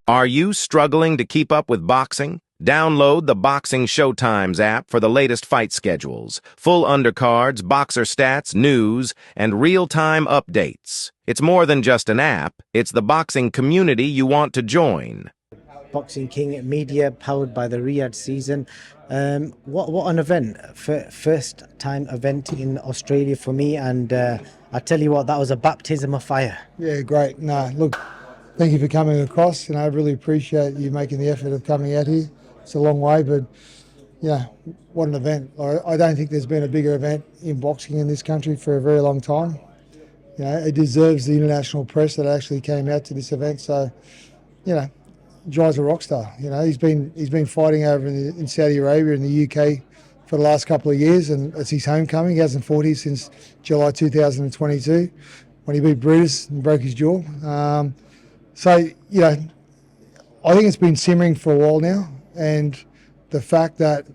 Are you struggling to keep up with boxing? Download the Boxing Showtimes app for the latest fight schedules, full undercards, boxer stats, news, and real-time updates. It's more than just an app, it's the boxing community you want to join. Boxing King media powered by the Riyadh season. What an event. First time event in Australia for me, and I tell you what, that was a baptism of fire. Yeah, great. No, look, thank you for coming across. I really appreciate you making the effort of coming out here. It's a long way, but yeah, what an event. I don't think there's been a bigger event in boxing in this country for a very long time. It deserves the international press that actually came out to this event. So, Jai's a rock star. He's been fighting over in Saudi Arabia and the UK for the last couple of years, and it's his homecoming. He hasn't fought here since July 2022 when he beat Brutus and broke his jaw. I think it's been simmering for a while now, and the fact that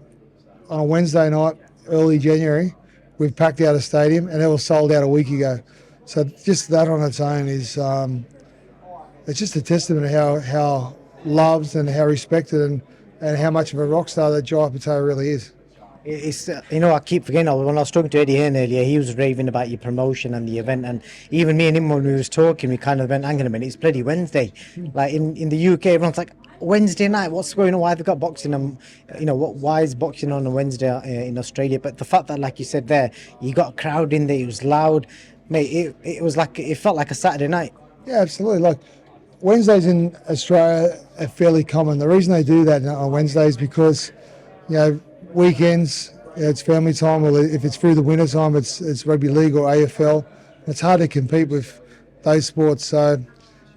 on a Wednesday night, early January, we've packed out a stadium and it was sold out a week ago. So just that on its own is it's just a testament to how loved and how respected and how much of a rock star that Jai OPETAIA really is. It's I keep forgetting, when I was talking to Eddie Hearn earlier, he was raving about your promotion and the event, and even me and him, when we was talking, we kind of went, hang on a minute, it's bloody Wednesday. Like in the UK, everyone's like, Wednesday night, what's going on? Why have they got boxing? And why is boxing on a Wednesday in Australia? But the fact that, like you said there, you got a crowd in there, it was loud, mate. It felt like a Saturday night. Yeah, absolutely. Like Wednesdays in Australia are fairly common. The reason they do that on Wednesdays is because weekends, it's family time, or if it's through the winter time, it's rugby league or AFL. It's hard to compete with those sports. So,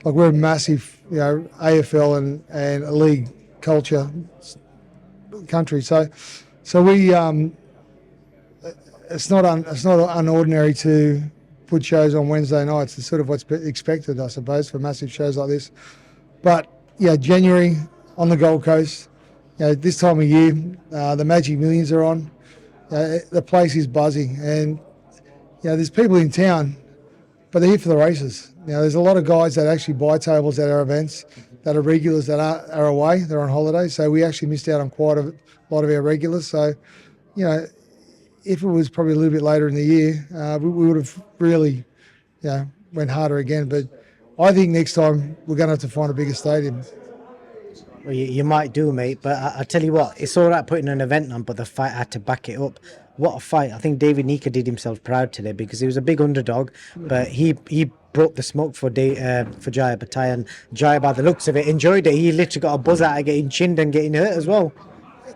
like, we're a massive, AFL and a league culture country. So we it's not unordinary to put shows on Wednesday nights. It's sort of what's expected, I suppose, for massive shows like this. But January on the Gold Coast. This time of year, the Magic Millions are on. The place is buzzing, and there's people in town, but they're here for the races. There's a lot of guys that actually buy tables at our events that are regulars that are away. They're on holiday, so we actually missed out on quite a lot of our regulars. So, if it was probably a little bit later in the year, we would have really, went harder again. But I think next time we're going to have to find a bigger stadium. Well, you might do, mate, but I tell you what, it's all right putting an event on, but the fight had to back it up. What a fight. I think Nika did himself proud today because he was a big underdog, but he brought the smoke for Jai OPETAIA, and Jai, by the looks of it, enjoyed it. He literally got a buzz out of getting chinned and getting hurt as well.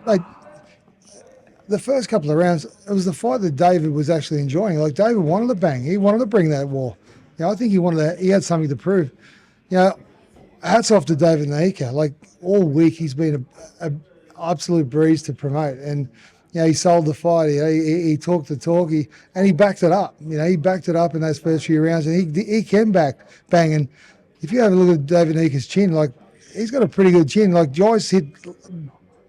Like, the first couple of rounds, it was the fight that David was actually enjoying. Like, David wanted to bang. He wanted to bring that war. I think he had something to prove. Hats off to David NYIKA. Like, all week he's been an absolute breeze to promote, and he sold the fight. He talked the talk, and he backed it up. He backed it up in those first few rounds, and he can bang. And if you have a look at David NYIKA's chin, like, he's got a pretty good chin. Like, Jai's hit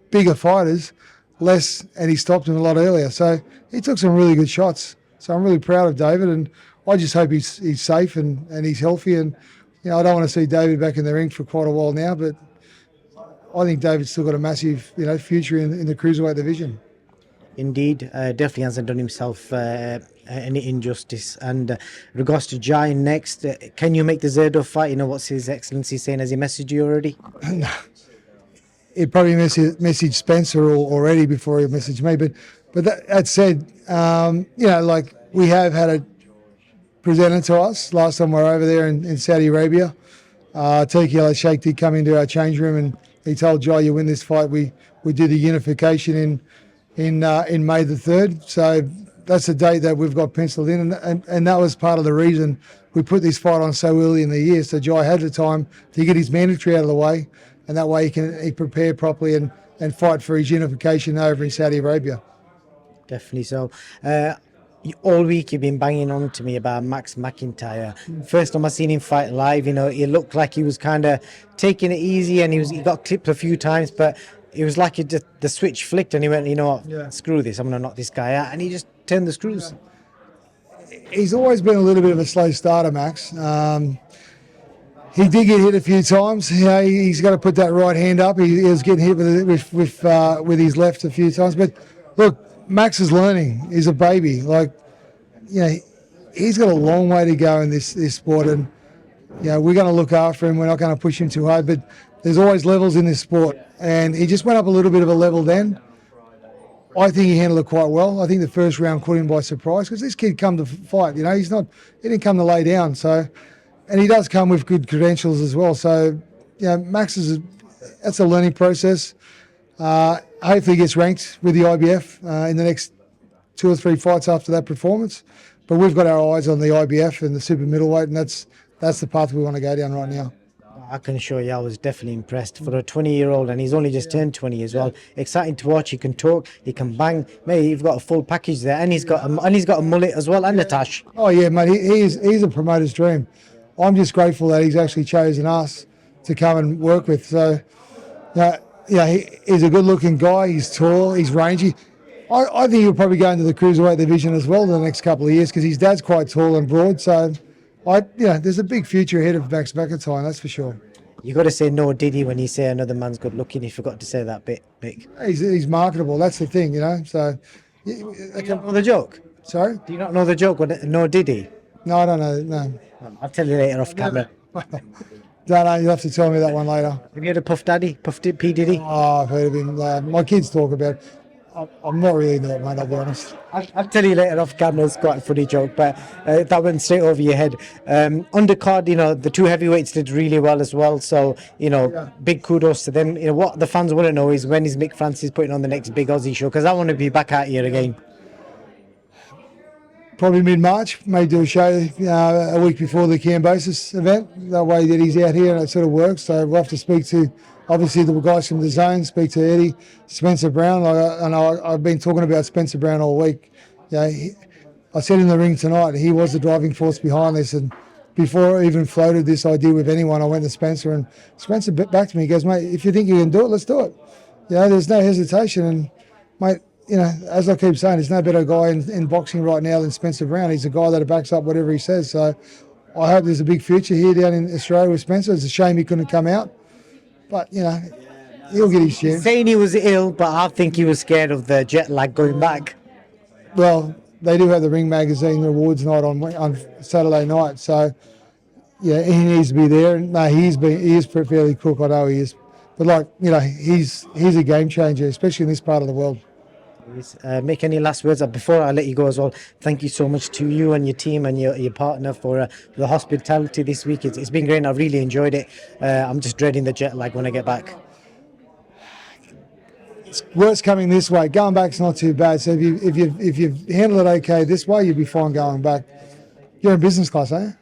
bigger fighters less, and he stopped him a lot earlier. So he took some really good shots. So I'm really proud of David, and I just hope he's safe and he's healthy. And I don't want to see David back in the ring for quite a while now, but I think David's still got a massive, future in the cruiserweight division. Indeed, definitely hasn't done himself any injustice. And regards to Jai next, can you make the Zerdo fight? What's His Excellency saying? Has he messaged you already? No. He'd probably messaged Spencer already before he messaged me. But that said, like, we have had a presented to us last time we were over there in Saudi Arabia. Tiki Al-Sheikh did come into our change room and he told Jai, you win this fight. We did the unification in May the 3rd. So that's the date that we've got penciled in, and that was part of the reason we put this fight on so early in the year. So Jai had the time to get his mandatory out of the way, and that way he can prepare properly and fight for his unification over in Saudi Arabia. Definitely so. All week you've been banging on to me about Max McIntyre. First time I seen him fight live, it looked like he was kind of taking it easy, and he got clipped a few times, but it was like the switch flicked and he went, screw this, I'm going to knock this guy out, and he just turned the screws. He's always been a little bit of a slow starter, Max. He did get hit a few times. You know, he's got to put that right hand up. He was getting hit with his left a few times. But look, Max is learning. He's a baby. Like, you know, he's got a long way to go in this sport, and you know, we're going to look after him. We're not going to push him too hard. But there's always levels in this sport, and he just went up a little bit of a level then. I think he handled it quite well. I think the first round caught him by surprise because this kid come to fight. You know, he didn't come to lay down. So, and he does come with good credentials as well. So, you know, Max that's a learning process. Hopefully, he gets ranked with the IBF in the next 2 or 3 fights after that performance. But we've got our eyes on the IBF and the super middleweight, and that's the path we want to go down right now. I can assure you I was definitely impressed for a 20-year-old, and he's only just turned 20 as well. Exciting to watch. He can talk, he can bang. Mate, you've got a full package there, and he's got a mullet as well, and a tash. Oh yeah, mate, he's a promoter's dream. I'm just grateful that he's actually chosen us to come and work with. So, he's a good-looking guy. He's tall. He's rangy. I think he'll probably go into the cruiserweight division as well in the next couple of years because his dad's quite tall and broad. So, there's a big future ahead of Max McIntyre, that's for sure. You got to say no, Diddy, when you say another man's good looking. You forgot to say that bit, Mick. He's marketable. That's the thing, you know. So, do you not know the joke? Sorry? Do you not know the joke? No, Diddy. No, I don't know. No. I'll tell you later off camera. Don't know. You'll have to tell me that one later. Have you heard of Puff Daddy? P Diddy? Oh, I've heard of him. My kids talk about it. I'm not really into it, mate, I'll be honest. I'll tell you later off camera. It's quite a funny joke, but that went straight over your head. Undercard, you know, the 2 heavyweights did really well as well. So, you know, big kudos to them. You know, what the fans want to know is when is Mick Francis putting on the next big Aussie show? Because I want to be back out here again. Probably mid-March, may do a show a week before the Cambosis event. That way that he's out here and it sort of works. So we'll have to speak to, obviously, the guys from the zone, speak to Eddie, Spencer Brown. I've been talking about Spencer Brown all week. I said in the ring tonight, he was the driving force behind this. And before I even floated this idea with anyone, I went to Spencer, and Spencer back to me. He goes, mate, if you think you can do it, let's do it. There's no hesitation. And, mate, as I keep saying, there's no better guy in boxing right now than Spencer Brown. He's a guy that backs up whatever he says. So I hope there's a big future here down in Australia with Spencer. It's a shame he couldn't come out. But, he'll get his chance. Saying he was ill, but I think he was scared of the jet lag going back. Well, they do have the Ring Magazine awards night on Saturday night. So, he needs to be there. No, he is fairly crook, I know he is. But, he's a game changer, especially in this part of the world. Make any last words before I let you go as well. Thank you so much to you and your team and your partner for the hospitality this week. It's been great. I really enjoyed it. I'm just dreading the jet lag when I get back. It's worse coming this way. Going back's not too bad. So if you handle it okay this way, you'll be fine going back. You're in business class, aren't you?